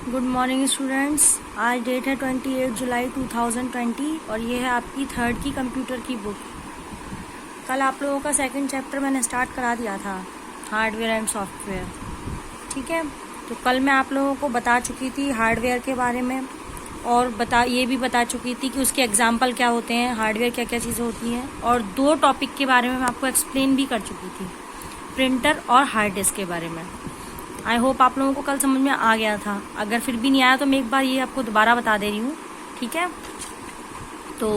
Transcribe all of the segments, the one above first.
Good morning students. आज date है 28 जुलाई 2020 और ये है आपकी थर्ड की कंप्यूटर की बुक। कल आप लोगों का सेकंड चैप्टर मैंने स्टार्ट करा दिया था, हार्डवेयर एंड सॉफ्टवेयर। ठीक है, तो कल मैं आप लोगों को बता चुकी थी हार्डवेयर के बारे में और ये भी बता चुकी थी कि उसके एग्जाम्पल क्या होते हैं, हार्डवेयर क्या क्या चीज़ें होती हैं, और दो टॉपिक के बारे में मैं आपको एक्सप्लेन भी कर चुकी थी, प्रिंटर और हार्ड डिस्क के बारे में। आई होप आप लोगों को कल समझ में आ गया था। अगर फिर भी नहीं आया तो मैं एक बार ये आपको दोबारा बता दे रही हूँ। ठीक है, तो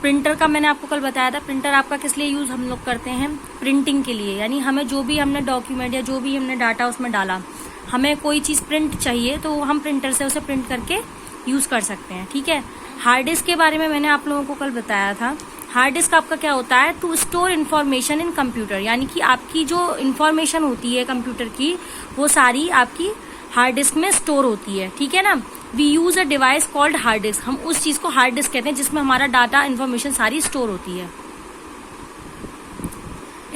प्रिंटर का मैंने आपको कल बताया था। प्रिंटर आपका किस लिए यूज़ हम लोग करते हैं? प्रिंटिंग के लिए। यानी हमें जो भी हमने डॉक्यूमेंट या जो भी हमने डाटा उसमें डाला, हमें कोई चीज़ प्रिंट चाहिए तो हम प्रिंटर से उसे प्रिंट करके यूज़ कर सकते हैं। ठीक है, हार्ड डिस्क के बारे में मैंने आप लोगों को कल बताया था। हार्ड डिस्क आपका क्या होता है? To store information in computer, यानी कि आपकी जो इन्फॉर्मेशन होती है कंप्यूटर की वो सारी आपकी हार्ड डिस्क में स्टोर होती है। ठीक है ना। We use a device called hard disk. हम उस चीज को हार्ड डिस्क कहते हैं जिसमें हमारा डाटा इन्फॉर्मेशन सारी स्टोर होती है।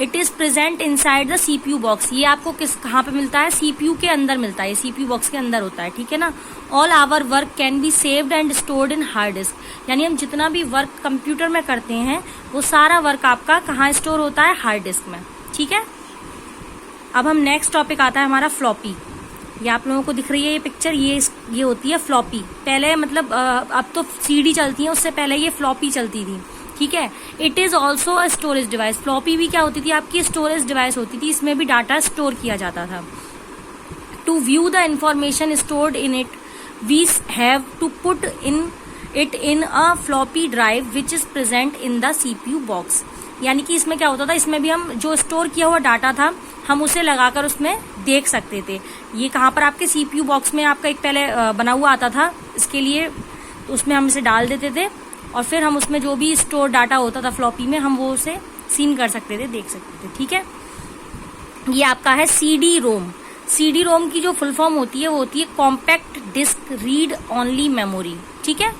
It is present inside the CPU box. ये आपको कहाँ पे मिलता है? सीपीयू के अंदर मिलता है, सीपीयू बॉक्स के अंदर होता है। ठीक है ना। All our work can be saved and stored in hard disk. यानी हम जितना भी वर्क कंप्यूटर में करते हैं वो सारा वर्क आपका कहाँ स्टोर होता है? हार्ड डिस्क में। ठीक है, अब हम नेक्स्ट टॉपिक आता है हमारा फ्लॉपी। ये आप लोगों को दिख रही है ये पिक्चर, ये होती है फ्लॉपी। पहले मतलब अब तो सीडी चलती है, उससे पहले ये फ्लॉपी चलती थी। ठीक है, it is also a storage device. Floppy भी क्या होती थी? आपकी स्टोरेज डिवाइस होती थी, इसमें भी डाटा स्टोर किया जाता था। To view the information stored in it we have to put in it in a floppy drive which is present in the CPU box. यानी कि इसमें क्या होता था? इसमें भी हम जो स्टोर किया हुआ डाटा था हम उसे लगाकर उसमें देख सकते थे। ये कहाँ पर? आपके सीपीयू बॉक्स में आपका एक पहले बना हुआ आता था इसके लिए, तो उसमें हम इसे डाल देते थे और फिर हम उसमें जो भी स्टोर डाटा होता था फ्लॉपी में हम वो उसे सीन कर सकते थे, देख सकते थे। ठीक है, ये आपका है सीडी रोम। सीडी रोम की जो फुल फॉर्म होती है वो होती है compact disk read only memory. ठीक है,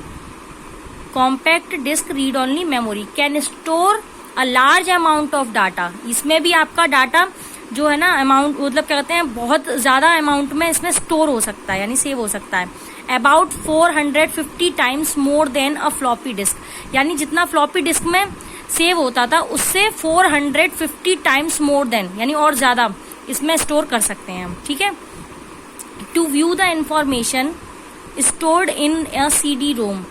compact disk read only memory can store a large amount of data. इसमें भी आपका डाटा जो है ना अमाउंट, मतलब क्या कहते हैं, बहुत ज्यादा अमाउंट में इसमें स्टोर हो सकता है, यानी सेव हो सकता है। About 450 times more than a floppy disk. यानी जितना फ्लॉपी डिस्क में सेव होता था उससे 450 टाइम्स मोर देन, यानी और ज्यादा इसमें स्टोर कर सकते हैं हम। ठीक है, to view the information stored in a CD ROM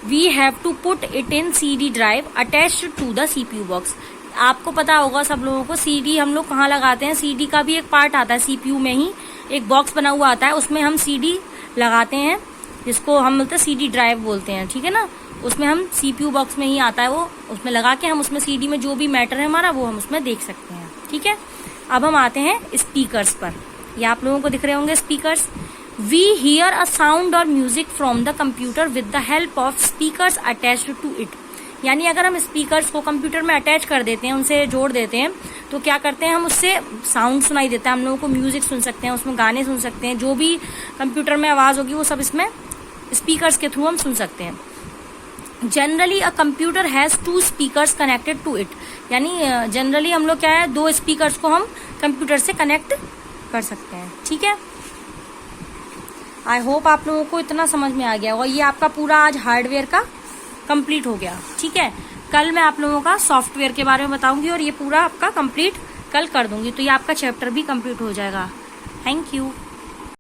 we have to put it in CD drive attached to the CPU box. आपको पता होगा सब लोगों को, सीडी हम लोग कहाँ लगाते हैं? सीडी का भी एक पार्ट आता है, सीपीयू में ही एक बॉक्स बना हुआ आता है, उसमें हम सीडी लगाते हैं, जिसको हम बोलते हैं सीडी ड्राइव बोलते हैं। ठीक है ना, उसमें हम सीपीयू बॉक्स में ही आता है वो, उसमें लगा के हम उसमें सीडी में जो भी मैटर है हमारा वो हम उसमें देख सकते हैं। ठीक है, अब हम आते हैं स्पीकर्स पर। ये आप लोगों को दिख रहे होंगे speakers. We hear a sound और music from the computer with the help of speakers attached to it. यानी अगर हम स्पीकर्स को कंप्यूटर में अटैच कर देते हैं, उनसे जोड़ देते हैं, तो क्या करते हैं हम उससे साउंड सुनाई देता है, हम लोगों को म्यूजिक सुन सकते हैं, उसमें गाने सुन सकते हैं, जो भी कंप्यूटर में आवाज होगी वो सब इसमें स्पीकर्स के थ्रू हम सुन सकते हैं। Generally a computer has 2 speakers connected to it. यानी जनरली हम लोग क्या है, 2 स्पीकर्स को हम कंप्यूटर से कनेक्ट कर सकते हैं। ठीक है, आई होप आप लोगों को इतना समझ में आ गया होगा। ये आपका पूरा आज हार्डवेयर का कंप्लीट हो गया। ठीक है, कल मैं आप लोगों का सॉफ्टवेयर के बारे में बताऊंगी और ये पूरा आपका कंप्लीट कल कर दूंगी, तो ये आपका चैप्टर भी कंप्लीट हो जाएगा। Thank you.